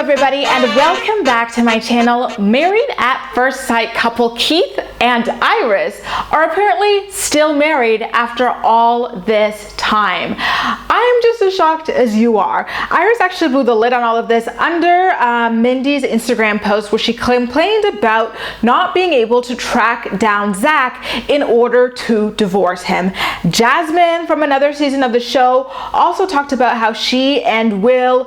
everybody, and welcome back to my channel. Married at First Sight couple Keith and Iris are apparently still married after all this time. I'm just as shocked as you are. Iris actually blew the lid on all of this under Mindy's Instagram post where she complained about not being able to track down Zach in order to divorce him. Jasmine from another season of the show also talked about how she and Will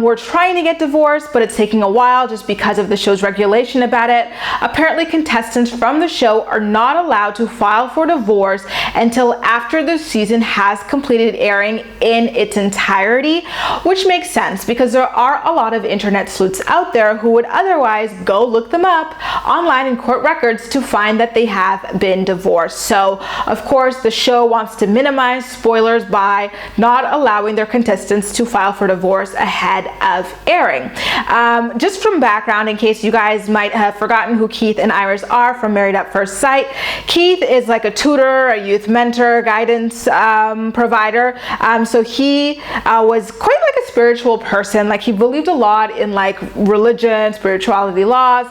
were trying to get divorced, but it's taking a while just because of the show's regulation about it. Apparently, contestants from the show are not allowed to file for divorce until after the season has completed airing in its entirety, which makes sense because there are a lot of internet sleuths out there who would otherwise go look them up online in court records to find that they have been divorced. So, of course, the show wants to minimize spoilers by not allowing their contestants to file for divorce ahead of airing. Just from background, in case you guys might have forgotten who Keith and Iris are from Married at First Sight, Keith is like a tutor, a youth mentor, guidance provider. So he was quite like a spiritual person. Like, he believed a lot in like religion, spirituality, laws.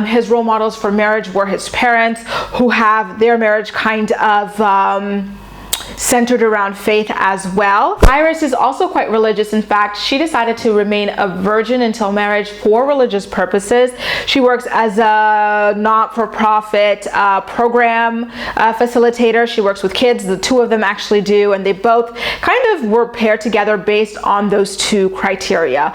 His role models for marriage were his parents, who have their marriage kind of centered around faith as well. Iris is also quite religious. In fact, she decided to remain a virgin until marriage for religious purposes. She works as a not-for-profit program facilitator. She works with kids. The two of them actually do, and they both kind of were paired together based on those two criteria.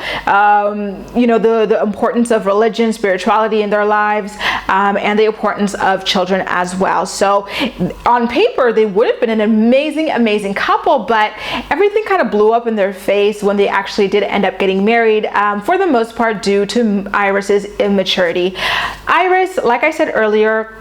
You know, the importance of religion, spirituality in their lives, and the importance of children as well. So on paper, they would have been an amazing couple, but everything kind of blew up in their face when they actually did end up getting married, for the most part due to Iris's immaturity. Iris, like I said earlier,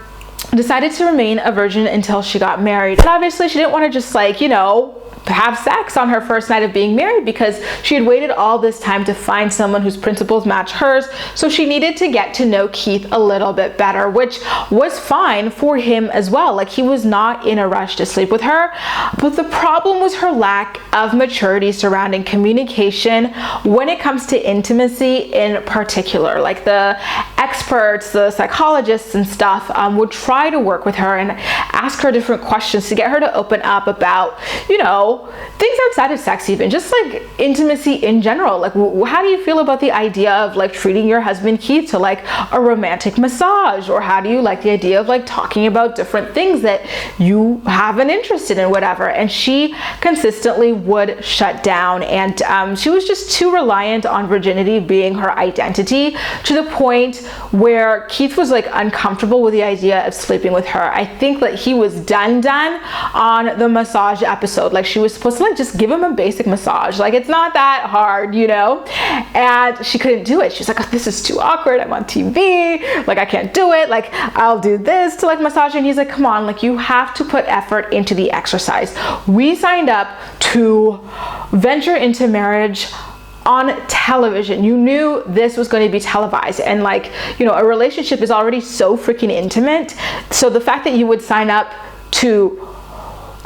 decided to remain a virgin until she got married. And obviously she didn't want to just, like, you know, have sex on her first night of being married because she had waited all this time to find someone whose principles match hers. So she needed to get to know Keith a little bit better, which was fine for him as well. Like, he was not in a rush to sleep with her, but the problem was her lack of maturity surrounding communication when it comes to intimacy in particular. Like, the experts, the psychologists and stuff would try to work with her and ask her different questions to get her to open up about, you know, things outside of sex, even just like intimacy in general. Like, how do you feel about the idea of like treating your husband Keith to like a romantic massage, or how do you like the idea of like talking about different things that you have an interest in, whatever. And she consistently would shut down, and she was just too reliant on virginity being her identity, to the point where Keith was like uncomfortable with the idea of sleeping with her. I think that he was done on the massage episode. Like, she was supposed to like just give him a basic massage. Like, it's not that hard, you know? And she couldn't do it. She's like, oh, this is too awkward. I'm on TV. Like, I can't do it. Like, I'll do this to like massage. And he's like, come on, like, you have to put effort into the exercise. We signed up to venture into marriage on television. You knew this was going to be televised, and like, you know, a relationship is already so freaking intimate. So the fact that you would sign up to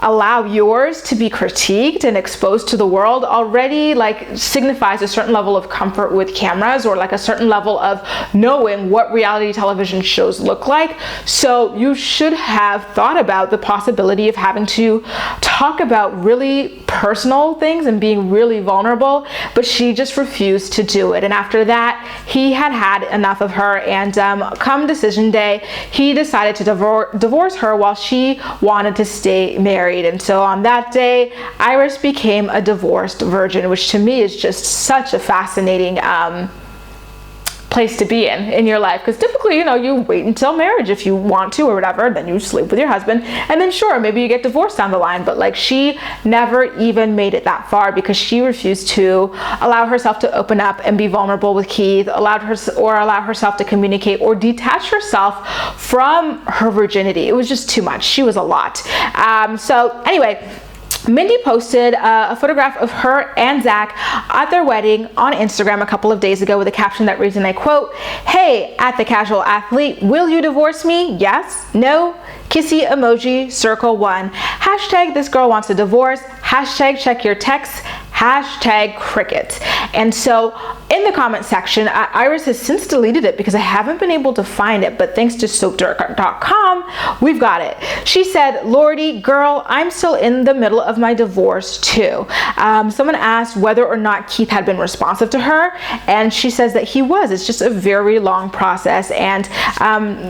allow yours to be critiqued and exposed to the world already like signifies a certain level of comfort with cameras, or like a certain level of knowing what reality television shows look like. So you should have thought about the possibility of having to talk about really personal things and being really vulnerable, but she just refused to do it. And after that, he had enough of her, and come decision day, he decided to divorce her while she wanted to stay married. And so on that day, Iris became a divorced virgin, which to me is just such a fascinating place to be in your life, because typically, you know, you wait until marriage if you want to or whatever, then you sleep with your husband, and then sure, maybe you get divorced down the line. But like, she never even made it that far because she refused to allow herself to open up and be vulnerable with Keith, allow herself to communicate or detach herself from her virginity. It was just too much. She was a lot. So anyway, Mindy posted a photograph of her and Zach at their wedding on Instagram a couple of days ago with a caption that reads, and I quote, "Hey, at the casual athlete, will you divorce me? Yes? No? Kissy emoji, circle 1. Hashtag this girl wants a divorce. Hashtag check your texts. Hashtag cricket." And so in the comment section, Iris has since deleted it because I haven't been able to find it, but thanks to soapdirt.com, we've got it. She said, Lordy, girl, I'm still in the middle of my divorce too. Someone asked whether or not Keith had been responsive to her, and she says that he was. It's just a very long process, and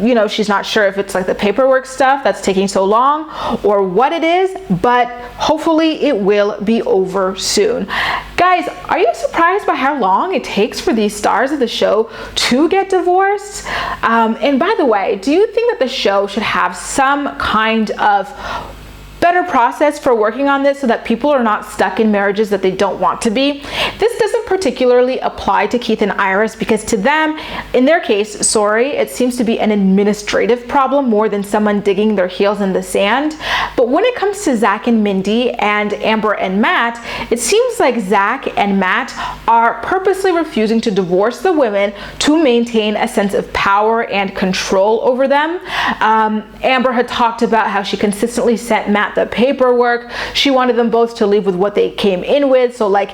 you know, she's not sure if it's like the paperwork stuff that's taking so long or what it is, but hopefully it will be over soon. Guys, are you surprised by how long it takes for these stars of the show to get divorced? And by the way, do you think that the show should have some kind of better process for working on this so that people are not stuck in marriages that they don't want to be? This doesn't particularly apply to Keith and Iris because to them, in their case, sorry, it seems to be an administrative problem more than someone digging their heels in the sand. But when it comes to Zach and Mindy and Amber and Matt, it seems like Zach and Matt are purposely refusing to divorce the women to maintain a sense of power and control over them. Amber had talked about how she consistently sent Matt the paperwork. She wanted them both to leave with what they came in with. So like,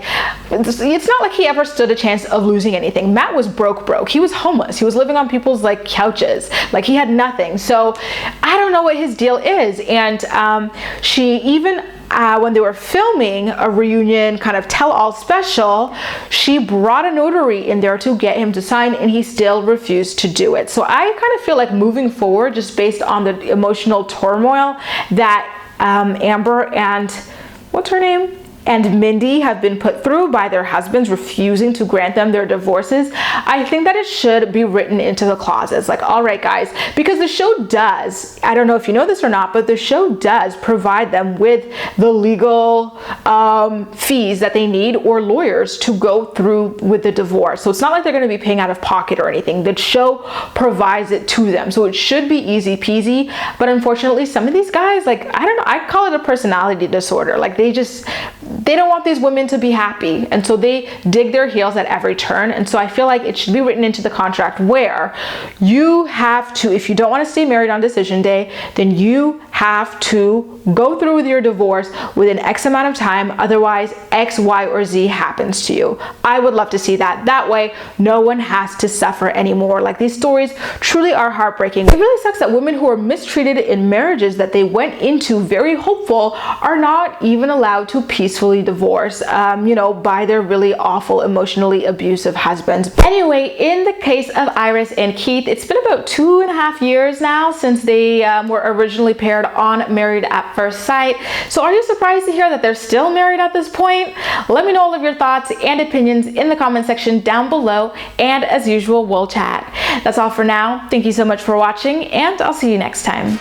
it's not like he ever stood a chance of losing anything. Matt was broke. He was homeless. He was living on people's like couches. Like he had nothing. So I don't know what his deal is. And she even when they were filming a reunion kind of tell-all special, she brought a notary in there to get him to sign, and he still refused to do it. So I kind of feel like moving forward, just based on the emotional turmoil that Amber and what's her name? And Mindy have been put through by their husbands refusing to grant them their divorces, I think that it should be written into the clauses. Like, all right, guys, because the show does, I don't know if you know this or not, but the show does provide them with the legal fees that they need or lawyers to go through with the divorce. So it's not like they're going to be paying out of pocket or anything. The show provides it to them. So it should be easy peasy. But unfortunately, some of these guys, like, I don't know, I call it a personality disorder. Like they don't want these women to be happy, and so they dig their heels at every turn. And so I feel like it should be written into the contract where you have to, if you don't want to stay married on decision day, then you have to go through with your divorce within X amount of time, otherwise X, Y, or Z happens to you. I would love to see that. That way no one has to suffer anymore. Like, these stories truly are heartbreaking. It really sucks that women who are mistreated in marriages that they went into very hopeful are not even allowed to peacefully divorce, you know, by their really awful, emotionally abusive husbands. Anyway, in the case of Iris and Keith, it's been about 2.5 years now since they were originally paired on Married at First Sight. So are you surprised to hear that they're still married at this point? Let me know all of your thoughts and opinions in the comment section down below, and as usual, we'll chat. That's all for now. Thank you so much for watching, and I'll see you next time.